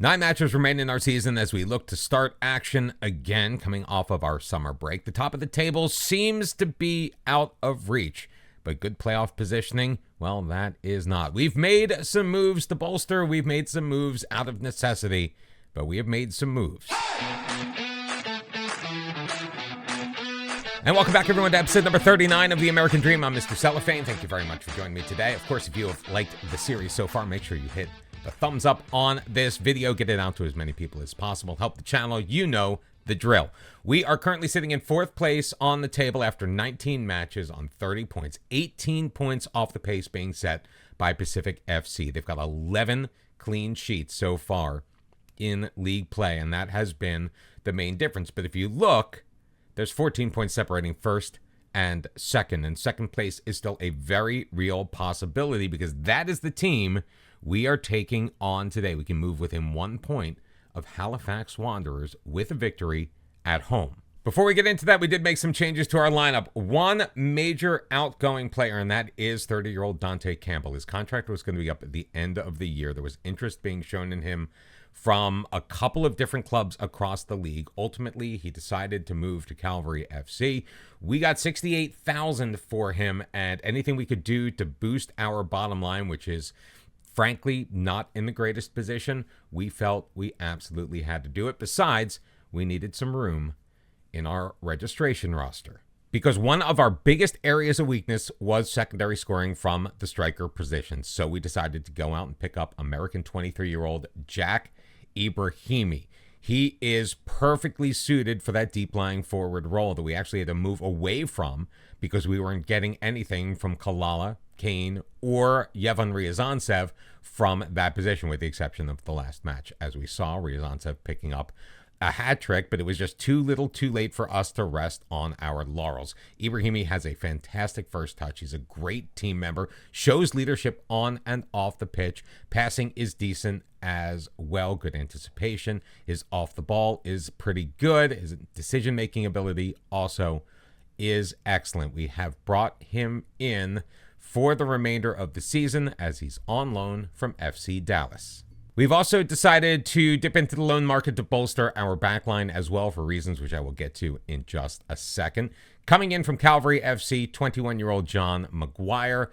9 matches remain in our season as we look to start action again coming off of our summer break. The top of the table seems to be out of reach, but good playoff positioning, well, that is not. We've made some moves to bolster. We've made some moves out of necessity, but we have made some moves. And welcome back, everyone, to episode number 39 of The American Dream. I'm Mr. Cellophane. Thank you very much for joining me today. Of course, if you have liked the series so far, make sure you hit the thumbs up on this video. Get it out to as many people as possible. Help the channel. You know the drill. We are currently sitting in 4th place on the table after 19 matches on 30 points. 18 points off the pace being set by Pacific FC. They've got 11 clean sheets so far in league play, and that has been the main difference. But if you look, there's 14 points separating first and second. And second place is still a very real possibility because that is the team we are taking on today. We can move within 1 point of Halifax Wanderers with a victory at home. Before we get into that, we did make some changes to our lineup. One major outgoing player, and that is 30-year-old Dante Campbell. His contract was going to be up at the end of the year. There was interest being shown in him from a couple of different clubs across the league. Ultimately, he decided to move to Calgary FC. We got $68,000 for him, and anything we could do to boost our bottom line, which is frankly not in the greatest position, we felt we absolutely had to do it. Besides, we needed some room in our registration roster because one of our biggest areas of weakness was secondary scoring from the striker position. So we decided to go out and pick up American 23-year-old Jack Ibrahimi. He is perfectly suited for that deep-lying forward role that we actually had to move away from because we weren't getting anything from Kalala, Kane, or Yevon Ryazantsev from that position, with the exception of the last match. As we saw, Ryazantsev picking up a hat trick, but it was just too little too late for us to rest on our laurels. Ibrahimi has a fantastic first touch. He's a great team member, shows leadership on and off the pitch. Passing is decent as well, good anticipation. His off the ball is pretty good. His decision-making ability also is excellent. We have brought him in for the remainder of the season as he's on loan from FC Dallas. We've also decided to dip into the loan market to bolster our backline as well for reasons which I will get to in just a second. Coming in from Calgary FC, 21-year-old John McGuire.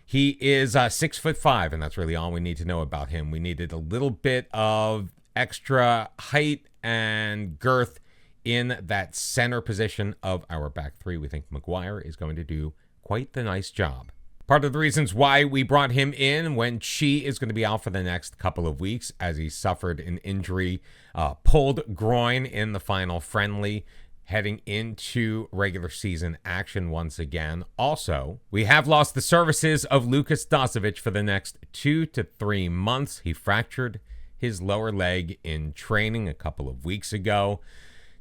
He is 6'5", and that's really all we need to know about him. We needed a little bit of extra height and girth in that center position of our back three. We think McGuire is going to do quite the nice job. Part of the reasons why we brought him in when Chi is going to be out for the next couple of weeks as he suffered an injury, pulled groin in the final friendly, heading into regular season action once again. Also, we have lost the services of Lukas Dasovic for the next 2 to 3 months. He fractured his lower leg in training a couple of weeks ago,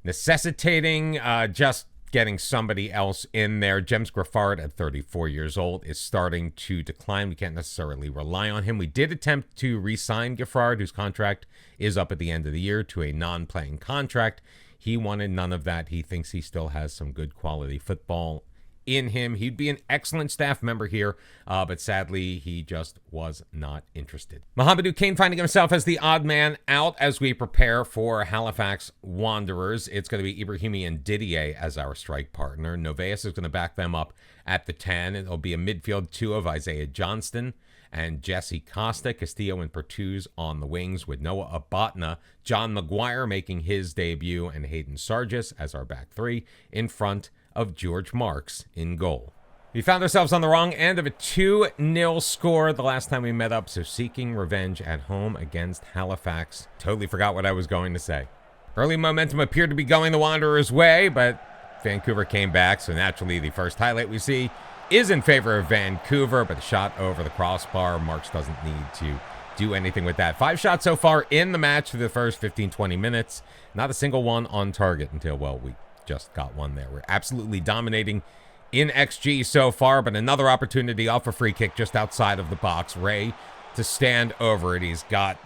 necessitating just getting somebody else in there. James Griffard, at 34 years old, is starting to decline. We can't necessarily rely on him. We did attempt to re-sign Griffard, whose contract is up at the end of the year, to a non-playing contract. He wanted none of that. He thinks he still has some good quality football in him. He'd be an excellent staff member here, but sadly, he just was not interested. Mohamedou Kane finding himself as the odd man out as we prepare for Halifax Wanderers. It's going to be Ibrahimi and Didier as our strike partner. Noveas is going to back them up at the 10. It'll be a midfield 2 of Isaiah Johnston and Jesse Costa, Castillo and Pertuz on the wings with Noah Abatna, John McGuire making his debut, and Hayden Sargis as our back 3 in front of George Marks in goal. We found ourselves on the wrong end of a 2-0 score the last time we met up, so seeking revenge at home against Halifax. Totally forgot what I was going to say. Early momentum appeared to be going the Wanderers' way, but Vancouver came back, so naturally the first highlight we see is in favor of Vancouver, but the shot over the crossbar, Marks doesn't need to do anything with that. 5 shots so far in the match for the first 15-20 minutes. Not a single one on target until, well, we just got one there. We're absolutely dominating in XG so far, but another opportunity off a free kick just outside of the box. Ray to stand over it. He's got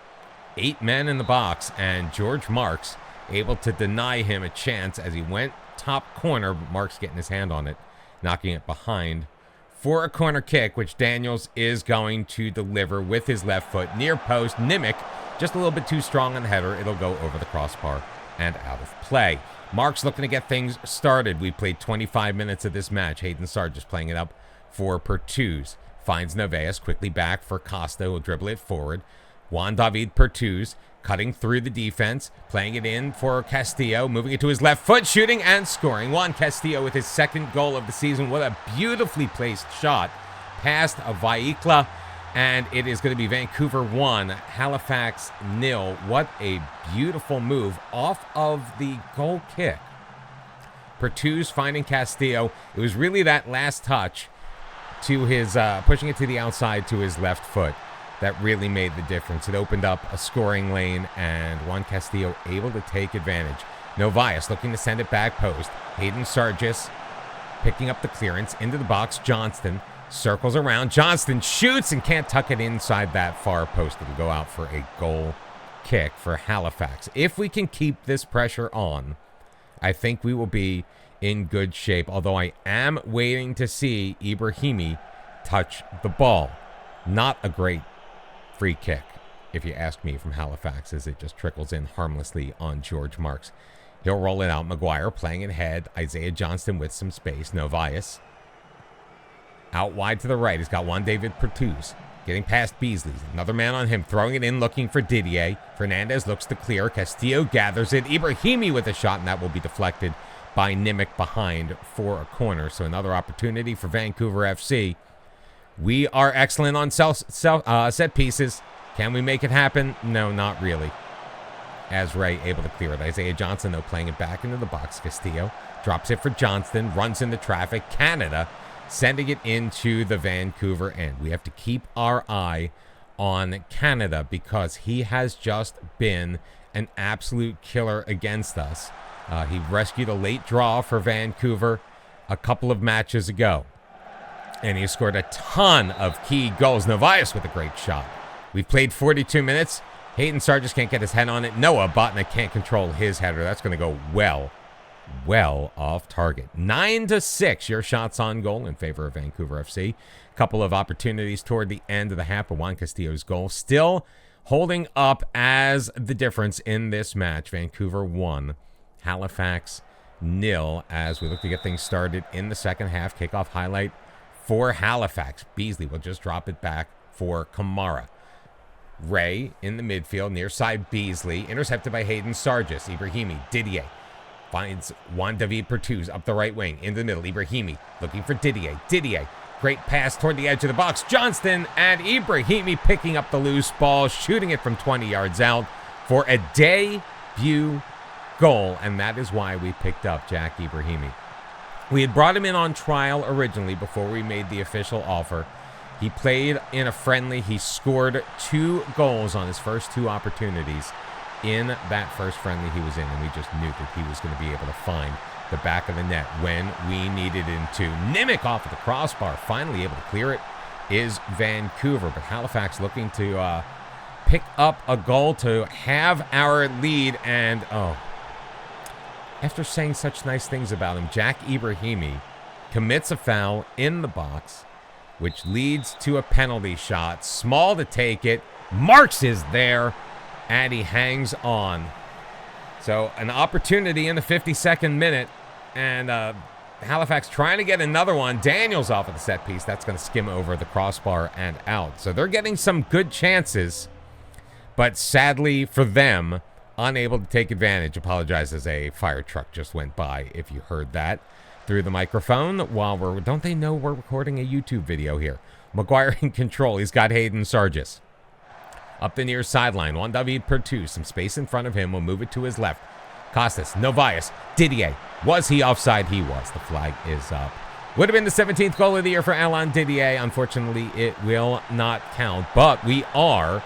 8 men in the box, and George Marks able to deny him a chance as he went top corner. Marks getting his hand on it, knocking it behind for a corner kick, which Daniels is going to deliver with his left foot near post. Nimick just a little bit too strong on the header. It'll go over the crossbar and out of play. Mark's looking to get things started. We played 25 minutes of this match. Hayden Sargis playing it up for Pertuz. Finds Neves quickly back for Costa, who'll dribble it forward. Juan David Pertuz cutting through the defense, playing it in for Castillo, moving it to his left foot, shooting and scoring. Juan Castillo with his second goal of the season. What a beautifully placed shot past a Vaikla, and it is going to be Vancouver 1, Halifax 0. What a beautiful move off of the goal kick. Pertuz finding Castillo. It was really that last touch to his, pushing it to the outside to his left foot that really made the difference. It opened up a scoring lane, and Juan Castillo able to take advantage. Novias looking to send it back post. Hayden Sargis picking up the clearance into the box. Johnston circles around. Johnston shoots and can't tuck it inside that far post. It'll go out for a goal kick for Halifax. If we can keep this pressure on, I think we will be in good shape, although I am waiting to see Ibrahimi touch the ball. Not a great free kick, if you ask me, from Halifax, as it just trickles in harmlessly on George Marks. He'll roll it out. Maguire playing it ahead. Isaiah Johnston with some space. Novias out wide to the right. He's got Juan David Pertuz getting past Beasley. Another man on him, throwing it in, looking for Didier. Fernandez looks to clear. Castillo gathers it. Ibrahimi with a shot, and that will be deflected by Nimick behind for a corner. So another opportunity for Vancouver FC. We are excellent on set pieces. Can we make it happen? No, not really. As Ray able to clear it. Isaiah Johnson, though, playing it back into the box. Castillo drops it for Johnston, runs into traffic. Canada sending it into the Vancouver end. We have to keep our eye on Canada because he has just been an absolute killer against us. He rescued a late draw for Vancouver a couple of matches ago. And he scored a ton of key goals. Novias with a great shot. We've played 42 minutes. Hayden Sargis can't get his head on it. Noah Botnick can't control his header. That's going to go well off target. 9-6, your shots on goal in favor of Vancouver FC. Couple of opportunities toward the end of the half, but Juan Castillo's goal still holding up as the difference in this match. Vancouver 1, Halifax 0, as we look to get things started in the second half. Kickoff highlight for Halifax. Beasley will just drop it back for Kamara. Ray in the midfield, near side Beasley, intercepted by Hayden Sargis. Ibrahimi, Didier finds Juan David Pertuz up the right wing, in the middle. Ibrahimi looking for Didier. Didier, great pass toward the edge of the box. Johnston, and Ibrahimi picking up the loose ball, shooting it from 20 yards out for a debut goal, and that is why we picked up Jack Ibrahimi. We had brought him in on trial originally before we made the official offer. He played in a friendly. He scored 2 goals on his first 2 opportunities in that first friendly he was in, and we just knew that he was going to be able to find the back of the net when we needed him to. Nimick off of the crossbar, finally able to clear it, is Vancouver. But Halifax looking to pick up a goal to have our lead, and after saying such nice things about him, Jack Ibrahimi commits a foul in the box, which leads to a penalty shot. Small to take it. Marks is there, and he hangs on. So an opportunity in the 52nd minute, and Halifax trying to get another one. Daniels off of the set piece. That's going to skim over the crossbar and out. So they're getting some good chances, but sadly for them, unable to take advantage. Apologize as a fire truck just went by, if you heard that through the microphone. While don't they know we're recording a YouTube video here? Maguire in control. He's got Hayden Sargis up the near sideline. Juan David Pertuz, some space in front of him. Will move it to his left. Costas, Novias, Didier. Was he offside? He was. The flag is up. Would have been the 17th goal of the year for Alain Didier. Unfortunately, it will not count, but we are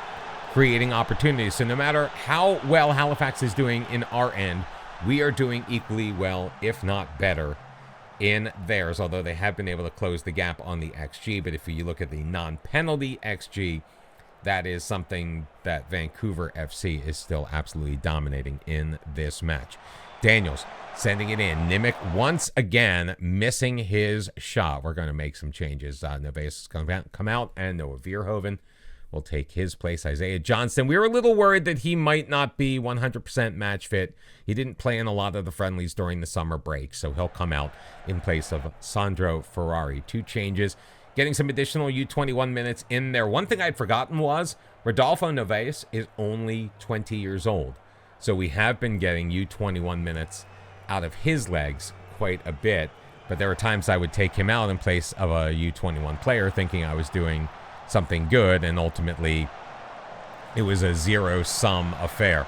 creating opportunities. So no matter how well Halifax is doing in our end, we are doing equally well, if not better, in theirs, although they have been able to close the gap on the XG. But if you look at the non-penalty XG, that is something that Vancouver FC is still absolutely dominating in this match. Daniels sending it in. Nimick once again missing his shot. We're going to make some changes. Neves is going to come out, and Noah Veerhoven will take his place. Isaiah Johnston, we were a little worried that he might not be 100% match fit. He didn't play in a lot of the friendlies during the summer break, so he'll come out in place of Sandro Ferrari. 2 changes, getting some additional U21 minutes in there. One thing I'd forgotten was Rodolfo Novaes is only 20 years old, so we have been getting U21 minutes out of his legs quite a bit, but there were times I would take him out in place of a U21 player thinking I was doing something good, and ultimately it was a zero-sum affair.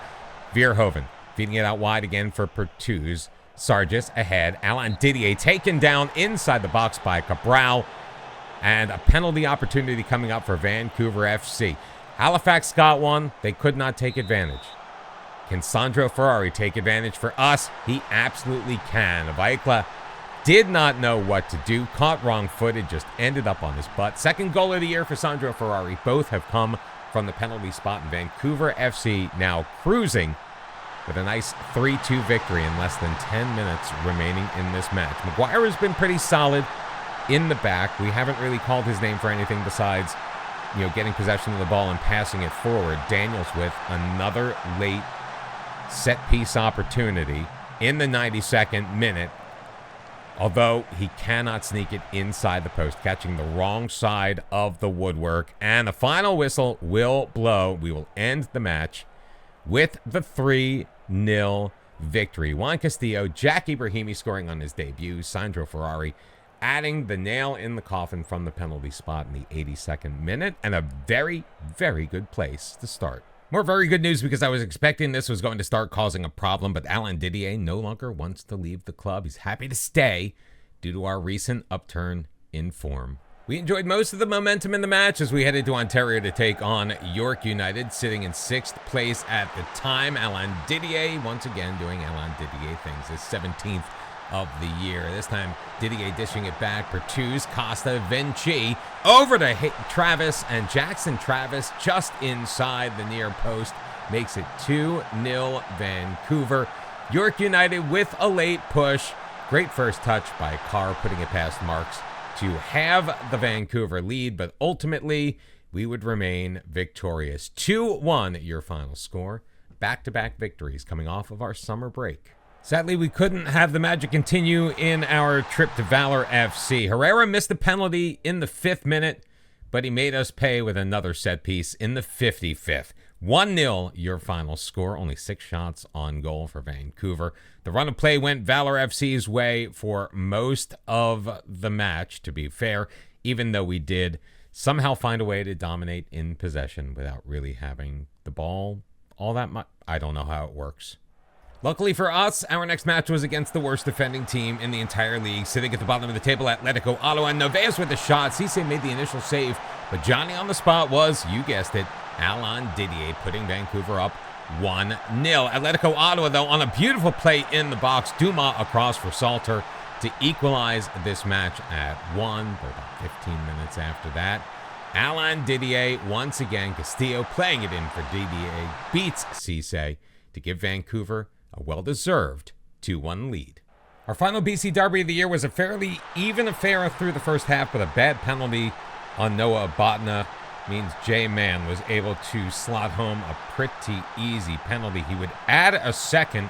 Verhoeven feeding it out wide again for Pertuz. Sargis ahead. Alain Didier taken down inside the box by Cabral, and a penalty opportunity coming up for Vancouver FC. Halifax got one. They could not take advantage. Can Sandro Ferrari take advantage for us? He absolutely can. Vaikla did not know what to do. Caught wrong-footed, just ended up on his butt. Second goal of the year for Sandro Ferrari. Both have come from the penalty spot, and Vancouver FC now cruising with a nice 3-2 victory in less than 10 minutes remaining in this match. Maguire has been pretty solid in the back. We haven't really called his name for anything besides, getting possession of the ball and passing it forward. Daniels with another late set-piece opportunity in the 92nd minute, although he cannot sneak it inside the post, catching the wrong side of the woodwork. And the final whistle will blow. We will end the match with the 3-0 victory. Juan Castillo, Jack Ibrahimi scoring on his debut. Sandro Ferrari adding the nail in the coffin from the penalty spot in the 82nd minute. And a very, very good place to start. More very good news, because I was expecting this was going to start causing a problem, but Alain Didier no longer wants to leave the club. He's happy to stay due to our recent upturn in form. We enjoyed most of the momentum in the match as we headed to Ontario to take on York United, sitting in 6th place at the time. Alain Didier, once again doing Alain Didier things, his 17th of the year. This time, Didier dishing it back. Pertuz, Costa, Vinci, over to Travis, and Jackson Travis just inside the near post makes it 2-0 Vancouver. York United with a late push. Great first touch by Carr, putting it past Marks to have the Vancouver lead, but ultimately we would remain victorious. 2-1 your final score. Back-to-back victories coming off of our summer break. Sadly, we couldn't have the magic continue in our trip to Valor FC. Herrera missed a penalty in the 5th minute, but he made us pay with another set piece in the 55th. 1-0 your final score. Only 6 shots on goal for Vancouver. The run of play went Valor FC's way for most of the match, to be fair, even though we did somehow find a way to dominate in possession without really having the ball all that much. I don't know how it works. Luckily for us, our next match was against the worst defending team in the entire league. Sitting at the bottom of the table, Atletico Ottawa, and Novaes with the shot. Cisse made the initial save, but Johnny on the spot was, you guessed it, Alain Didier, putting Vancouver up 1-0. Atletico Ottawa, though, on a beautiful play in the box. Dumas across for Salter to equalize this match at 1. But about 15 minutes after that, Alain Didier, once again, Castillo playing it in for Didier, beats Cisse to give Vancouver a well-deserved 2-1 lead. Our final BC derby of the year was a fairly even affair through the first half, but a bad penalty on Noah Botna means J-Man was able to slot home a pretty easy penalty. He would add a second.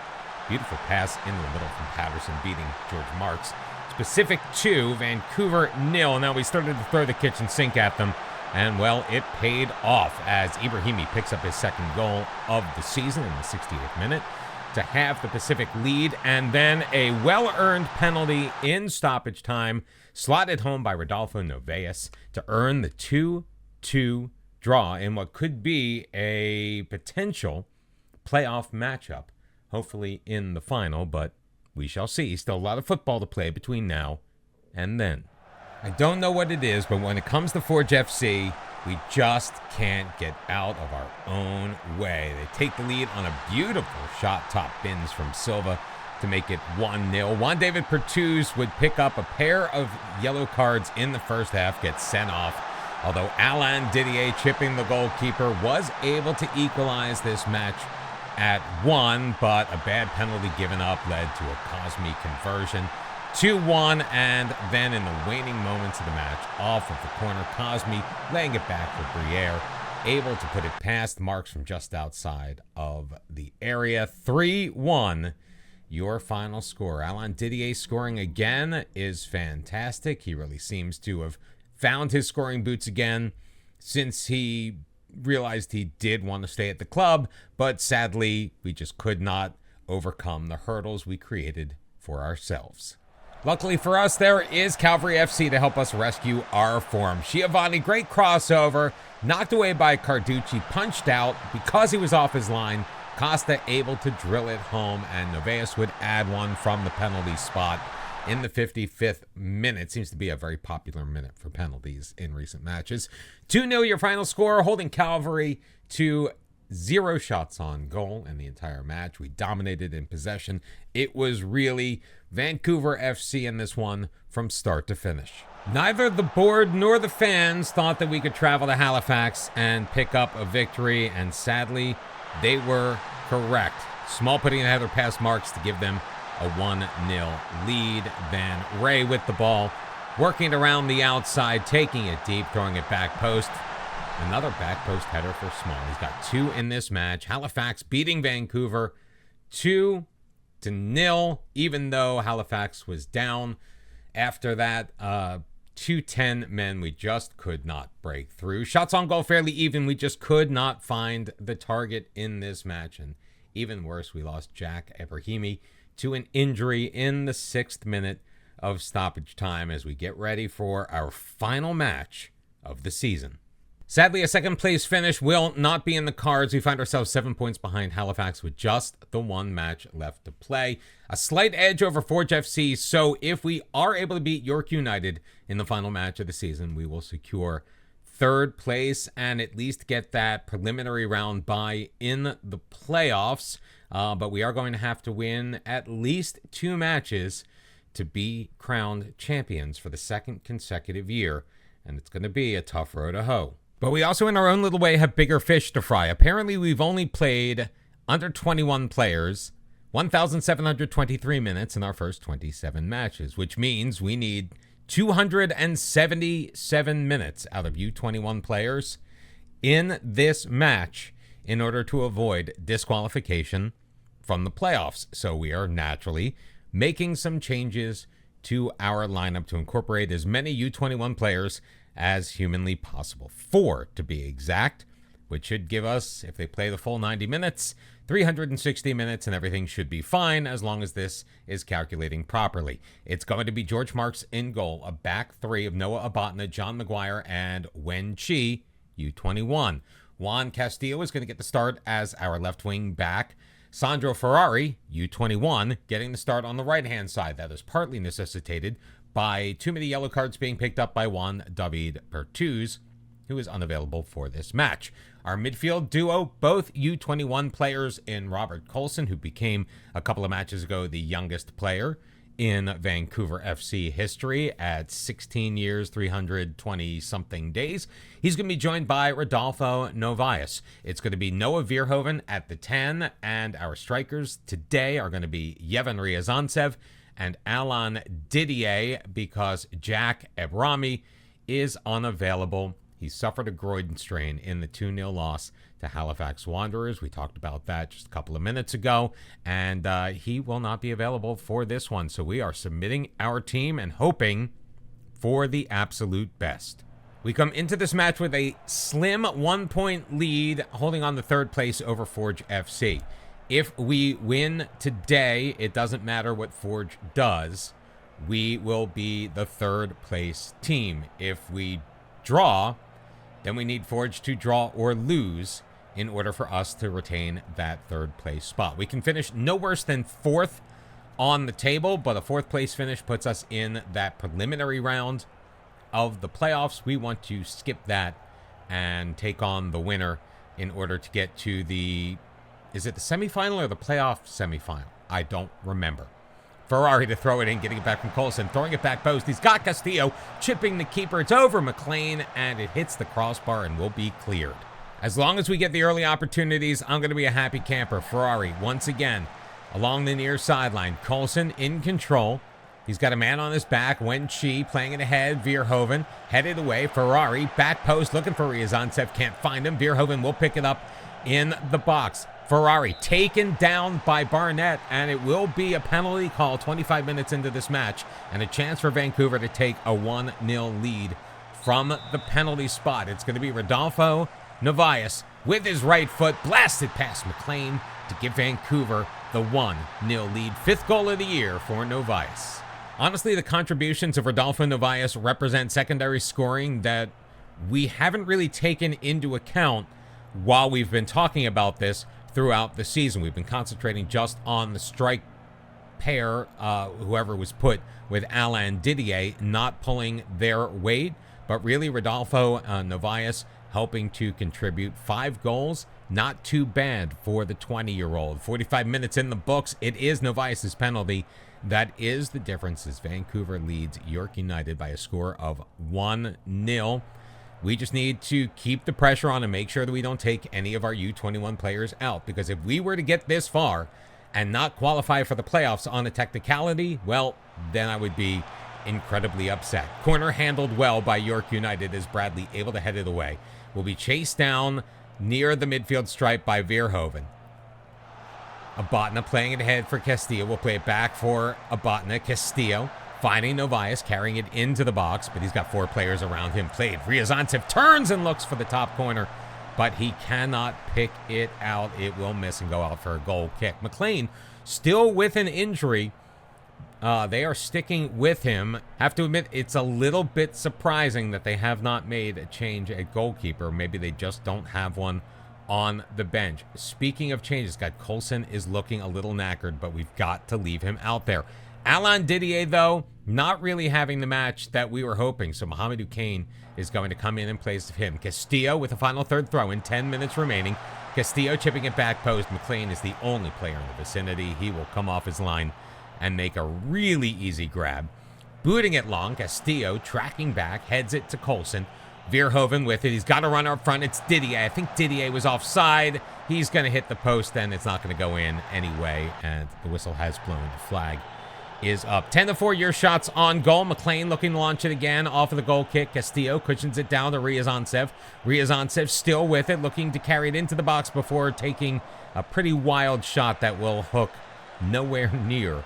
Beautiful pass in the middle from Patterson, beating George Marks. Specific to Vancouver 0. Now we started to throw the kitchen sink at them, and, well, it paid off as Ibrahimi picks up his second goal of the season in the 68th minute to have the Pacific lead, and then a well-earned penalty in stoppage time, slotted home by Rodolfo Novaes to earn the 2-2 draw in what could be a potential playoff matchup, hopefully in the final, but we shall see. Still a lot of football to play between now and then. I don't know what it is, but when it comes to Forge FC, we just can't get out of our own way. They take the lead on a beautiful shot, top bins from Silva to make it 1-0. Juan David Pertuz would pick up a pair of yellow cards in the first half, gets sent off. Although Alain Didier, chipping the goalkeeper, was able to equalize this match at 1, but a bad penalty given up led to a Cosme conversion. 2-1, and then in the waning moments of the match, off of the corner, Cosme laying it back for Briere able to put it past marks from just outside of the area. 3-1, your final score. Alain Didier scoring again is fantastic. He really seems to have found his scoring boots again since he realized he did want to stay at the club, but sadly, we just could not overcome the hurdles we created for ourselves. Luckily for us, there is Calvary FC to help us rescue our form. Schiavone, great crossover, knocked away by Carducci, punched out because he was off his line. Costa able to drill it home, and Noveas would add one from the penalty spot in the 55th minute. Seems to be a very popular minute for penalties in recent matches. 2-0 your final score, holding Calvary to 0 shots on goal in the entire match. We dominated in possession. It was really Vancouver FC in this one from start to finish. Neither the board nor the fans thought that we could travel to Halifax and pick up a victory, and sadly, they were correct. Small putting a header past marks to give them a 1-0 lead. Van Ray with the ball, working it around the outside, taking it deep, throwing it back post. Another back post header for Small. He's got 2 in this match. Halifax beating Vancouver 2-0, even though Halifax was down. After that, 2-10 men, we just could not break through. Shots on goal fairly even. We just could not find the target in this match. And even worse, we lost Jack Ebrahimi to an injury in the 6th minute of stoppage time as we get ready for our final match of the season. Sadly, a second-place finish will not be in the cards. We find ourselves 7 points behind Halifax with just the 1 match left to play. A slight edge over Forge FC, so if we are able to beat York United in the final match of the season, we will secure 3rd place and at least get that preliminary round bye in the playoffs. But we are going to have to win at least 2 matches to be crowned champions for the 2nd consecutive year, and it's going to be a tough row to hoe. But we also, in our own little way, have bigger fish to fry. Apparently, we've only played under 21 players, 1,723 minutes in our first 27 matches, which means we need 277 minutes out of U21 players in this match in order to avoid disqualification from the playoffs. So we are naturally making some changes to our lineup to incorporate as many U21 players as humanly possible. 4 to be exact, which should give us, if they play the full 90 minutes, 360 minutes, and everything should be fine as long as this is calculating properly. It's going to be George Marks in goal, a back 3 of Noah Abatna, John McGuire, and Wen Chi, U21. Juan Castillo is going to get the start as our left wing back. Sandro Ferrari, U21, getting the start on the right-hand side. That is partly necessitated by too many yellow cards being picked up by Juan David Pertuz, who is unavailable for this match. Our midfield duo, both U21 players in Robert Colson, who became a couple of matches ago the youngest player in Vancouver FC history at 16 years, 320-something days. He's going to be joined by Rodolfo Novaes. It's going to be Noah Verhoeven at the 10, and our strikers today are going to be Yevhen Ryazantsev and Alain Didier, because Jack Ebrahimi is unavailable. He suffered a groin strain in the 2-0 loss to Halifax Wanderers. We talked about that just a couple of minutes ago, and he will not be available for this one. So we are submitting our team and hoping for the absolute best. We come into this match with a slim 1-point lead, holding on to 3rd place over Forge FC. If we win today, it doesn't matter what Forge does. We will be the 3rd place team. If we draw, then we need Forge to draw or lose in order for us to retain that 3rd place spot. We can finish no worse than 4th on the table, but a 4th place finish puts us in that preliminary round of the playoffs. We want to skip that and take on the winner in order to get to the... Is it the semifinal or the playoff semifinal? I don't remember. Ferrari to throw it in, getting it back from Colson, throwing it back post. He's got Castillo, chipping the keeper. It's over McLean, and it hits the crossbar and will be cleared. As long as we get the early opportunities, I'm going to be a happy camper. Ferrari, once again, along the near sideline. Colson in control. He's got a man on his back. Wenchi playing it ahead. Verhoeven headed away. Ferrari back post looking for Ryazantsev. Can't find him. Verhoeven will pick it up in the box. Ferrari taken down by Barnett, and it will be a penalty call 25 minutes into this match, and a chance for Vancouver to take a 1-0 lead from the penalty spot. It's going to be Rodolfo Novaes with his right foot, blasted past McLean to give Vancouver the 1-0 lead. 5th goal of the year for Novaes. Honestly, the contributions of Rodolfo Novaes represent secondary scoring that we haven't really taken into account while we've been talking about this throughout the season. We've been concentrating just on the strike pair, whoever was put with Alain Didier, not pulling their weight, but really Rodolfo Novaes helping to contribute 5 goals. Not too bad for the 20-year-old. 45 minutes in the books. It is Novaes' penalty that is the difference as Vancouver leads York United by a score of 1-0. We just need to keep the pressure on and make sure that we don't take any of our U21 players out, because if we were to get this far and not qualify for the playoffs on a technicality, well, then I would be incredibly upset. Corner handled well by York United as Bradley able to head it away. Will be chased down near the midfield stripe by Verhoeven. Abatna playing it ahead for Castillo. Will play it back for Abatna. Castillo finding Novaes, carrying it into the box, but he's got 4 players around him. Played. Ryazantsev turns and looks for the top corner, but he cannot pick it out. It will miss and go out for a goal kick. McLean still with an injury. They are sticking with him. Have to admit, it's a little bit surprising that they have not made a change at goalkeeper. Maybe they just don't have one on the bench. Speaking of changes, Coulson is looking a little knackered, but we've got to leave him out there. Alain Didier, though, not really having the match that we were hoping, so Mohamedou Kane is going to come in place of him. Castillo with a final third throw in 10 minutes remaining. Castillo chipping it back post. McLean is the only player in the vicinity. He will come off his line and make a really easy grab. Booting it long. Castillo tracking back, heads it to Coulson. Verhoeven with it. He's got to run up front. It's Didier. I think Didier was offside. He's going to hit the post, and it's not going to go in anyway, and the whistle has blown. The flag is up. 10-4 your shots on goal. McLean looking to launch it again off of the goal kick. Castillo cushions it down to Ryazantsev. Ryazantsev still with it, looking to carry it into the box before taking a pretty wild shot that will hook nowhere near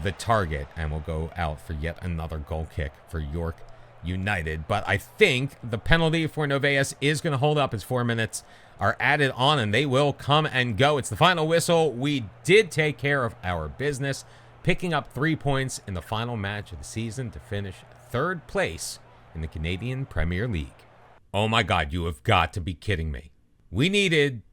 the target and will go out for yet another goal kick for York United. But I think the penalty for Novaes is going to hold up as 4 minutes are added on, and they will come and go. It's the final whistle. We did take care of our business, picking up 3 points in the final match of the season to finish 3rd place in the Canadian Premier League. Oh my God, you have got to be kidding me. We needed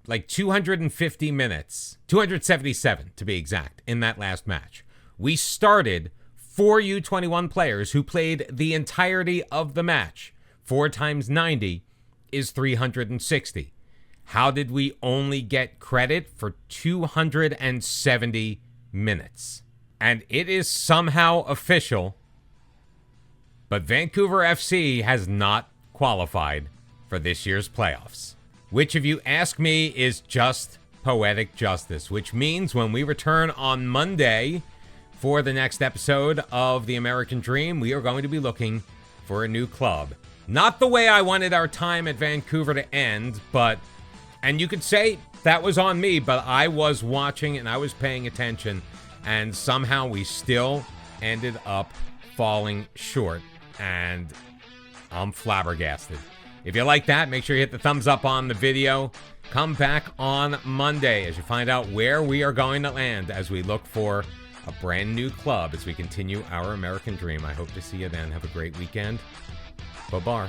like 250 minutes, 277 to be exact, in that last match. We started 4 U21 players who played the entirety of the match. 4 times 90 is 360. How did we only get credit for 270 minutes? And it is somehow official, but Vancouver FC has not qualified for this year's playoffs, which, if you ask me, is just poetic justice, which means when we return on Monday for the next episode of The American Dream, we are going to be looking for a new club. Not the way I wanted our time at Vancouver to end, and you could say that was on me, but I was watching and I was paying attention, and somehow we still ended up falling short, and I'm flabbergasted. If you like that, make sure you hit the thumbs up on the video. Come back on Monday as you find out where we are going to land as we look for a brand new club as we continue our American dream. I hope to see you then. Have a great weekend. Bye-bye.